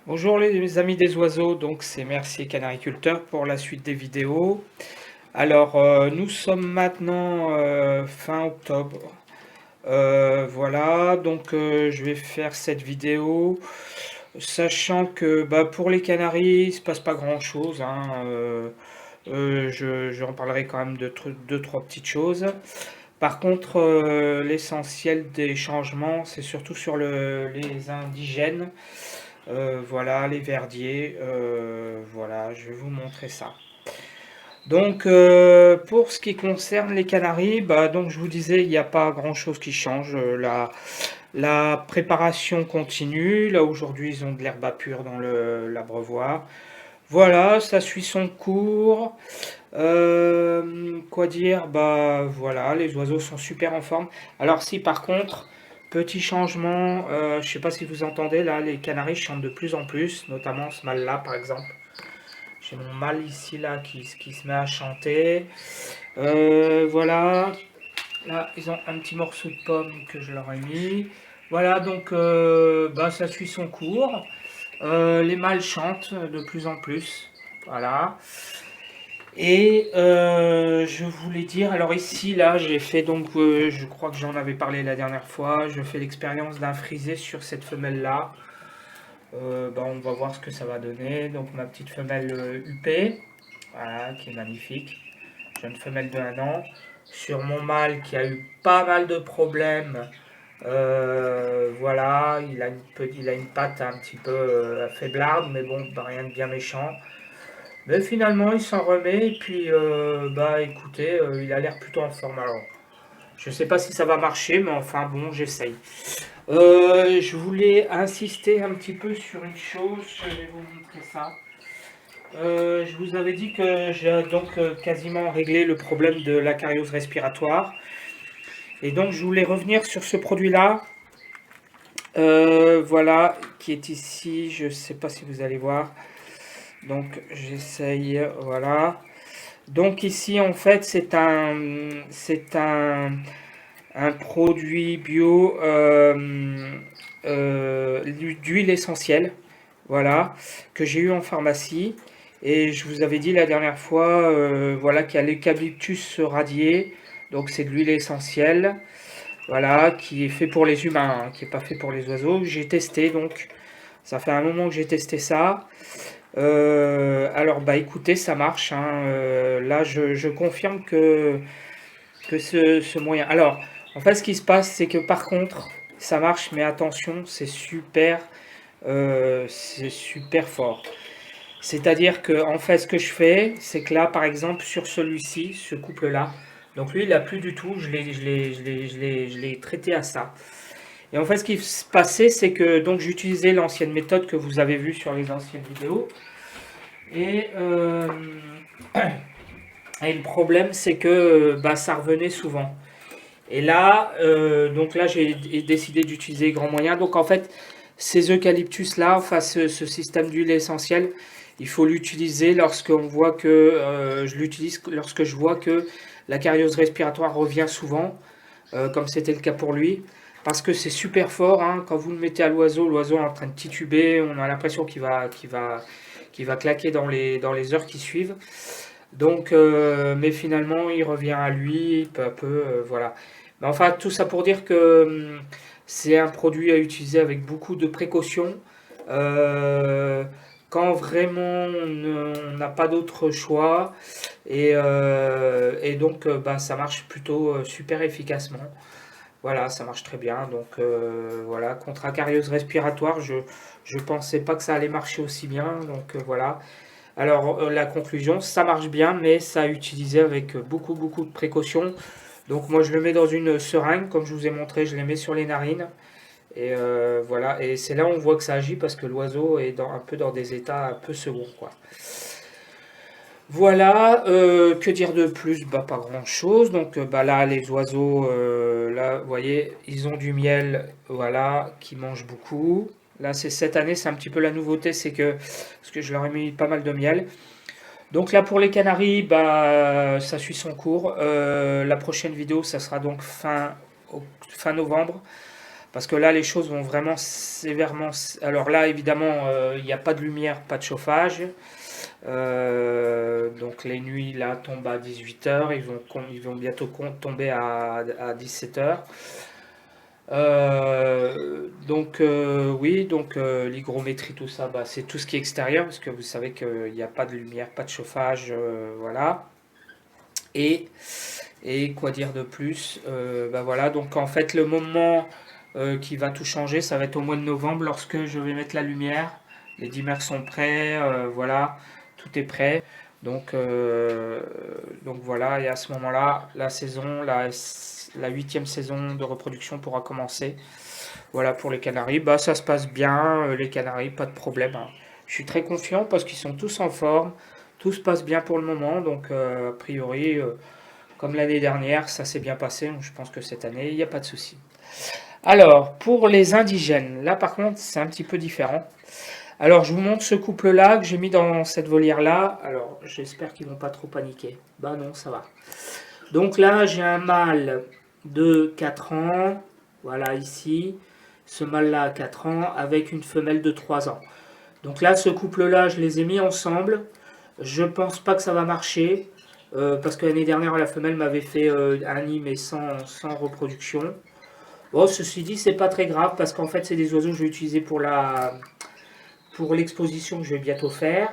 Bonjour les amis des oiseaux, donc c'est Mercier Canariculteur pour la suite des vidéos. Alors nous sommes maintenant fin octobre. Voilà, donc je vais faire cette vidéo, sachant que pour les canaris, il se passe pas grand-chose, hein. J'en parlerai quand même de deux, trois petites choses. Par contre, l'essentiel des changements, c'est surtout sur les indigènes. Voilà, les verdiers. Voilà, je vais vous montrer ça. Donc, pour ce qui concerne les canaris, donc je vous disais, il n'y a pas grand-chose qui change. La préparation continue. Là, aujourd'hui, ils ont de l'herbe à pure dans l'abreuvoir. Voilà, ça suit son cours. Quoi dire? Voilà, les oiseaux sont super en forme. Alors si par contre, petit changement, je sais pas si vous entendez là, les canaris chantent de plus en plus, notamment ce mâle-là par exemple. J'ai mon mâle ici là qui se met à chanter. Voilà, là ils ont un petit morceau de pomme que je leur ai mis. Voilà, donc ça suit son cours. Les mâles chantent de plus en plus. Voilà. Et je voulais dire, alors ici, là, j'ai fait donc, je crois que j'en avais parlé la dernière fois, je fais l'expérience d'un frisé sur cette femelle-là. On va voir ce que ça va donner. Donc ma petite femelle UP, voilà, qui est magnifique, jeune femelle de 1 an. Sur mon mâle qui a eu pas mal de problèmes, voilà, il a une patte un petit peu faiblarde, mais bon, rien de bien méchant. Mais finalement, il s'en remet et puis, écoutez, il a l'air plutôt en forme. Alors, je sais pas si ça va marcher, mais enfin bon, j'essaye. Je voulais insister un petit peu sur une chose, je vais vous montrer ça. Je vous avais dit que j'ai donc quasiment réglé le problème de la cariose respiratoire. Et donc, je voulais revenir sur ce produit-là. Voilà, qui est ici. Je sais pas si vous allez voir. Donc, j'essaye. Voilà. Donc ici, en fait, un produit bio d'huile essentielle, voilà, que j'ai eu en pharmacie. Et je vous avais dit la dernière fois, voilà, qu'il y a l'eucalyptus radié. Donc c'est de l'huile essentielle, voilà, qui est fait pour les humains, hein, qui n'est pas fait pour les oiseaux. J'ai testé, donc ça fait un moment que j'ai testé ça. Alors écoutez, ça marche, hein. Là, je confirme que ce moyen. Alors, en fait, ce qui se passe, c'est que par contre, ça marche, mais attention, c'est super fort. C'est-à-dire que, en fait, ce que je fais, c'est que là, par exemple, sur celui-ci, ce couple-là, donc lui, il a plus du tout, je l'ai traité à ça. Et en fait, ce qui se passait, c'est que donc j'utilisais l'ancienne méthode que vous avez vue sur les anciennes vidéos. Et, et le problème, c'est que ça revenait souvent. Et là, j'ai décidé d'utiliser grand moyen. Donc en fait, ces eucalyptus là, enfin ce système d'huile essentielle, il faut l'utiliser lorsqu'on voit que je l'utilise lorsque je vois que la cariose respiratoire revient souvent, comme c'était le cas pour lui, parce que c'est super fort, hein. Quand vous le mettez à l'oiseau est en train de tituber, on a l'impression qu'il va claquer dans les heures qui suivent. Donc, mais finalement, il revient à lui peu à peu, voilà. Mais enfin, tout ça pour dire que c'est un produit à utiliser avec beaucoup de précautions. Euh, Quand vraiment on n'a pas d'autre choix. Et donc, ça marche plutôt super efficacement. Voilà, ça marche très bien. Donc, voilà, contre acariose respiratoire, je pensais pas que ça allait marcher aussi bien. Donc, voilà. Alors, la conclusion, ça marche bien, mais ça a utilisé avec beaucoup, beaucoup de précautions. Donc, moi, je le mets dans une seringue, comme je vous ai montré, je les mets sur les narines. Et voilà, et c'est là où on voit que ça agit parce que l'oiseau est un peu dans des états un peu seconds, quoi. Voilà, que dire de plus? Pas grand-chose. Donc, là, les oiseaux, là, vous voyez, ils ont du miel, voilà, qui mangent beaucoup. Là, c'est cette année, c'est un petit peu la nouveauté, c'est que parce que je leur ai mis pas mal de miel. Donc là pour les Canaries, ça suit son cours. La prochaine vidéo, ça sera donc fin novembre. parce que là les choses vont vraiment sévèrement. Alors là évidemment il n'y a pas de lumière, pas de chauffage. Donc les nuits là tombent à 18 h, ils vont bientôt tomber à 17 h. Oui, donc l'hygrométrie, tout ça, bah, c'est tout ce qui est extérieur, parce que vous savez qu'il n'y a pas de lumière, pas de chauffage, voilà. Et, et quoi dire de plus? Bah voilà, donc en fait le moment qui va tout changer, ça va être au mois de novembre lorsque je vais mettre la lumière. Les dimmers sont prêts, voilà, tout est prêt. Donc voilà, et à ce moment-là, la saison, la 8e saison de reproduction pourra commencer. Voilà pour les Canaries. Bah, ça se passe bien, les Canaries, pas de problème, hein. Je suis très confiant parce qu'ils sont tous en forme. Tout se passe bien pour le moment. Donc, a priori, comme l'année dernière, ça s'est bien passé. Donc, je pense que cette année, il n'y a pas de souci. Alors, pour les indigènes, là par contre, c'est un petit peu différent. Alors, je vous montre ce couple-là que j'ai mis dans cette volière-là. Alors, j'espère qu'ils vont pas trop paniquer. Bah non, ça va. Donc là, j'ai un mâle de 4 ans. Voilà, ici. Ce mâle-là a 4 ans avec une femelle de 3 ans. Donc là, ce couple-là, je les ai mis ensemble. Je pense pas que ça va marcher. Parce que l'année dernière, la femelle m'avait fait un nid, mais sans reproduction. Bon, ceci dit, c'est pas très grave parce qu'en fait, c'est des oiseaux que je vais utiliser pour l'exposition que je vais bientôt faire.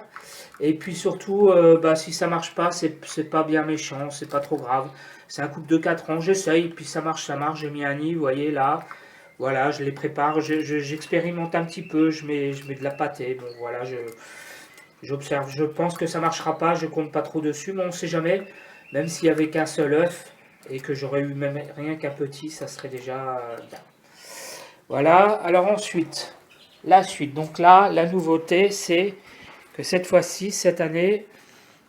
Et puis surtout, bah, si ça marche pas, c'est pas bien méchant, c'est pas trop grave. C'est un couple de 4 ans, j'essaye, puis ça marche, ça marche. J'ai mis un nid, vous voyez là. Voilà, je les prépare, j'expérimente un petit peu, je mets de la pâtée. Bon, voilà, j'observe. Je pense que ça marchera pas, je compte pas trop dessus, mais on sait jamais. Même s'il y avait qu'un seul œuf et que j'aurais eu même rien qu'un petit, ça serait déjà bien. Voilà, alors ensuite, la suite. Donc là, la nouveauté, c'est que cette fois-ci, cette année,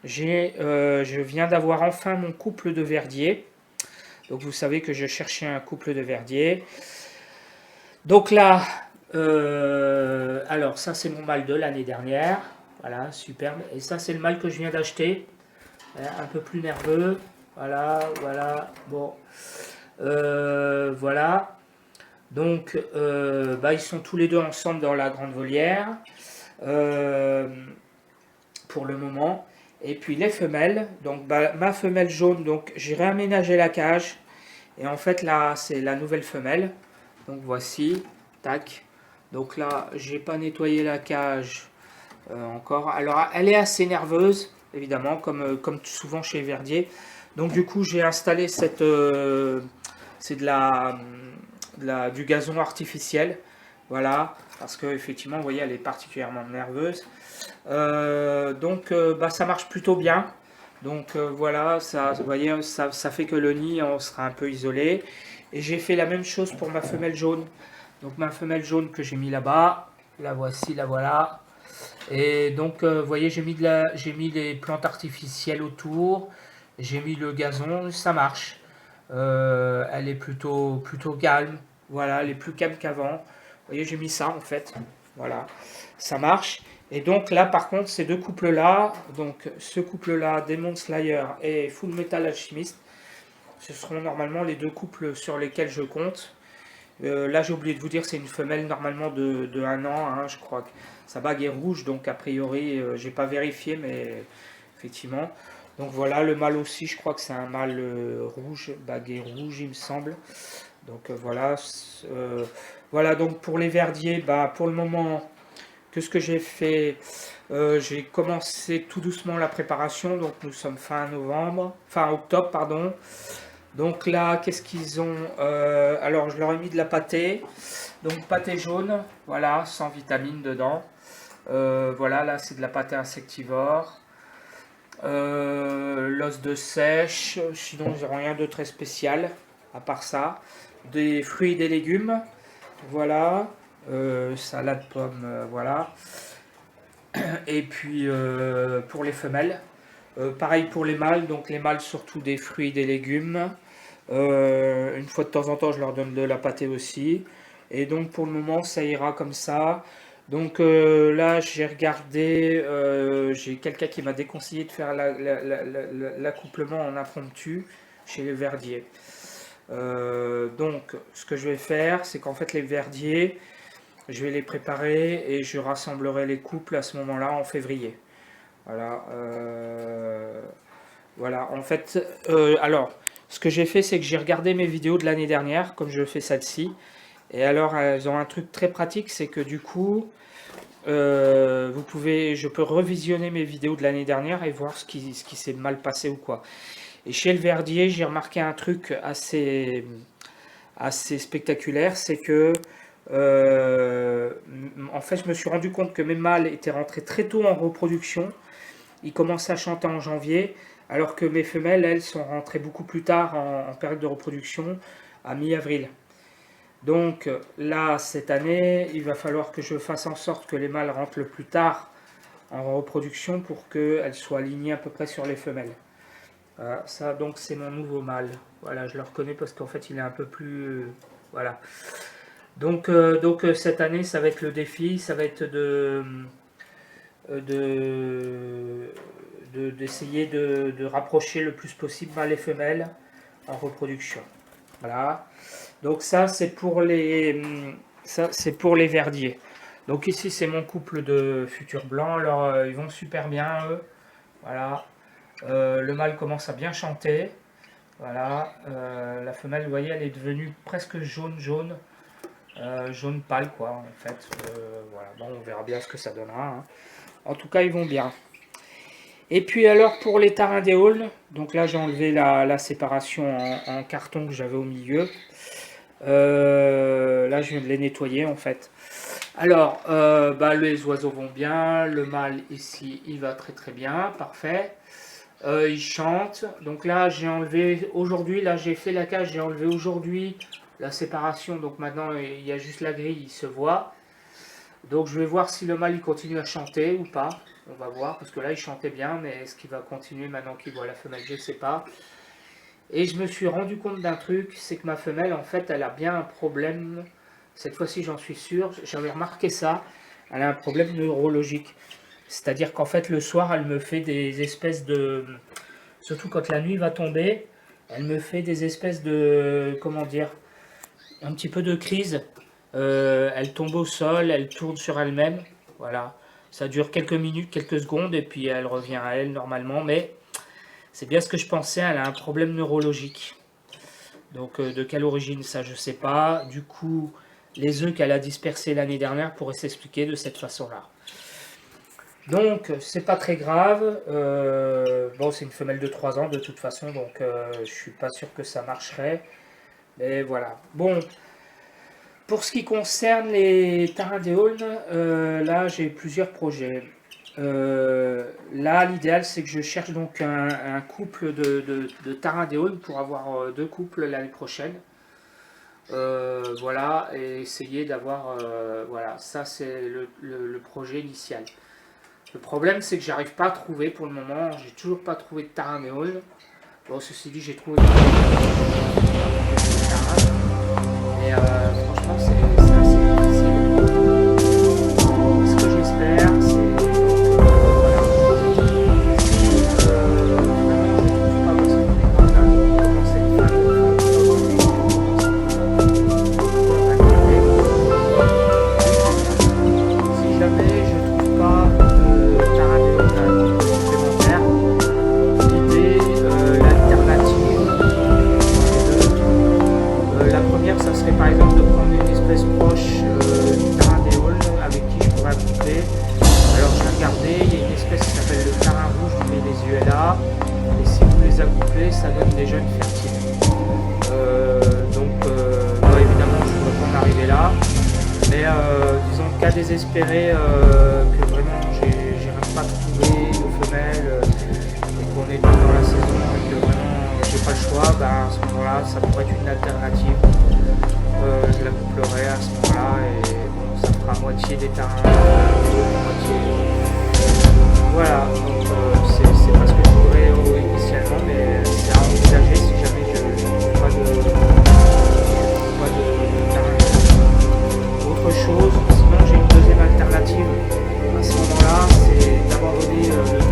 je viens d'avoir enfin mon couple de verdiers. Donc vous savez que je cherchais un couple de verdiers. Donc là, alors ça c'est mon mâle de l'année dernière. Voilà, superbe. Et ça c'est le mâle que je viens d'acheter. Un peu plus nerveux. Voilà, voilà. Bon. Voilà. Donc, bah, ils sont tous les deux ensemble dans la grande volière. Pour le moment. Et puis les femelles, donc bah, ma femelle jaune, donc j'ai réaménagé la cage. Et en fait là, c'est la nouvelle femelle. Donc voici, tac. Donc là, j'ai pas nettoyé la cage encore. Alors elle est assez nerveuse, évidemment, comme souvent chez Verdier. Donc du coup, j'ai installé c'est du gazon artificiel. Voilà, parce que effectivement, vous voyez, elle est particulièrement nerveuse. Bah, ça marche plutôt bien. Donc voilà, ça, vous voyez, ça fait que le nid on sera un peu isolé. Et j'ai fait la même chose pour ma femelle jaune. Donc ma femelle jaune que j'ai mis là-bas, la voici, la voilà. Et donc vous voyez, j'ai mis les plantes artificielles autour, j'ai mis le gazon, ça marche. Elle est plutôt calme. Voilà, elle est plus calme qu'avant. Vous voyez, j'ai mis ça en fait. Voilà, ça marche. Et donc là, par contre, ces deux couples-là, donc ce couple-là, Demon Slayer et Full Metal Alchemist, ce seront normalement les deux couples sur lesquels je compte. Là, j'ai oublié de vous dire, c'est une femelle normalement de 1 an, hein, je crois que sa bague est rouge, donc a priori, j'ai pas vérifié, mais effectivement. Donc voilà, le mâle aussi, je crois que c'est un mâle rouge, baguet rouge, il me semble. Donc voilà. Voilà, donc pour les verdiers, bah, pour le moment, que ce que j'ai fait, j'ai commencé tout doucement la préparation, donc nous sommes fin octobre, pardon. Donc là, qu'est-ce qu'ils ont? Alors je leur ai mis de la pâtée, donc pâtée jaune, voilà, sans vitamines dedans. Voilà, là c'est de la pâtée insectivore. L'os de sèche, sinon ils n'ont rien de très spécial à part ça. Des fruits et des légumes, voilà. Salade pomme, voilà. Et puis pour les femelles, pareil pour les mâles, donc les mâles surtout des fruits et des légumes. Une fois de temps en temps, je leur donne de la pâtée aussi. Et donc pour le moment, ça ira comme ça. Donc là, j'ai regardé, j'ai quelqu'un qui m'a déconseillé de faire l'accouplement en impromptu chez les verdiers. Donc ce que je vais faire, c'est qu'en fait les verdiers, je vais les préparer et je rassemblerai les couples à ce moment-là en février. Voilà. Voilà, en fait, alors, ce que j'ai fait, c'est que j'ai regardé mes vidéos de l'année dernière, comme je fais celle-ci. Et alors, elles ont un truc très pratique, c'est que du coup, je peux revisionner mes vidéos de l'année dernière et voir ce qui s'est mal passé ou quoi. Et chez le verdier, j'ai remarqué un truc assez spectaculaire, c'est que, en fait, je me suis rendu compte que mes mâles étaient rentrés très tôt en reproduction. Ils commençaient à chanter en janvier, alors que mes femelles, elles, sont rentrées beaucoup plus tard en période de reproduction, à mi-avril. Donc là, cette année, il va falloir que je fasse en sorte que les mâles rentrent le plus tard en reproduction pour qu'elles soient alignées à peu près sur les femelles. Voilà, ça donc c'est mon nouveau mâle. Voilà, je le reconnais parce qu'en fait il est un peu plus... voilà. Donc cette année, ça va être le défi, ça va être d'essayer de rapprocher le plus possible mâles et femelles en reproduction. Voilà. Donc ça c'est pour les verdiers. Donc ici c'est mon couple de futurs blancs. Alors ils vont super bien eux. Voilà. Le mâle commence à bien chanter. Voilà. La femelle, vous voyez, elle est devenue presque jaune jaune pâle quoi en fait. Voilà. Bon, on verra bien ce que ça donnera. Hein. En tout cas ils vont bien. Et puis alors pour les tarindéoles, donc là j'ai enlevé la séparation en carton que j'avais au milieu. Là je viens de les nettoyer en fait. Alors les oiseaux vont bien, le mâle ici il va très très bien, parfait. Il chante, donc là j'ai enlevé aujourd'hui, là j'ai fait la cage, j'ai enlevé aujourd'hui la séparation, donc maintenant il y a juste la grille, il se voit. Donc je vais voir si le mâle il continue à chanter ou pas. On va voir, parce que là il chantait bien, mais est-ce qu'il va continuer maintenant qu'il voit la femelle, je ne sais pas. Et je me suis rendu compte d'un truc, c'est que ma femelle, en fait, elle a bien un problème. Cette fois-ci, j'en suis sûr, j'avais remarqué ça. Elle a un problème neurologique. C'est-à-dire qu'en fait, le soir, elle me fait des espèces de... Surtout quand la nuit va tomber, elle me fait des espèces de... Comment dire? Un petit peu de crise. Elle tombe au sol, elle tourne sur elle-même. Voilà. Ça dure quelques minutes, quelques secondes, et puis elle revient à elle normalement. Mais c'est bien ce que je pensais, elle a un problème neurologique. Donc de quelle origine, ça je sais pas. Du coup, les œufs qu'elle a dispersés l'année dernière pourraient s'expliquer de cette façon-là. Donc c'est pas très grave. Bon, c'est une femelle de 3 ans de toute façon, donc je suis pas sûr que ça marcherait. Mais voilà. Bon. Pour ce qui concerne les tarindéoles, là j'ai plusieurs projets. Là l'idéal c'est que je cherche donc un couple de tarindéoles pour avoir 2 couples l'année prochaine. Voilà, et essayer d'avoir... voilà, ça c'est le projet initial. Le problème c'est que j'arrive pas à trouver pour le moment, j'ai toujours pas trouvé de tarindéoles. Bon, ceci dit, j'ai trouvé des mais franchement c'est assez difficile. Ce que j'espère c'est voilà. Vraiment je trouve pas parce qu'on est là, commence à être fan de si jamais je trouve pas de tarindéoles supplémentaires, l'idée, l'alternative la première, ça serait par exemple de prendre une espèce proche du tarindéole avec qui je pourrais accoupler. Alors je vais regarder, il y a une espèce qui s'appelle le tarin rouge du Venezuela, et si vous les accouplez, ça donne des jeunes fertiles. Bon, évidemment, je ne pourrais pas en arriver là, mais disons cas désespéré que vraiment j'arrive pas à trouver de femelles et qu'on est dans la saison et que vraiment j'ai pas le choix, à ce moment-là, ça pourrait être une alternative. Je la couplerai à ce moment-là et bon, ça fera moitié des tarins, moitié. Voilà, donc c'est pas ce que je voudrais initialement, mais c'est à envisager si jamais je ne trouve pas de tarins. Autre chose, sinon j'ai une deuxième alternative. À ce moment-là, c'est d'abandonner le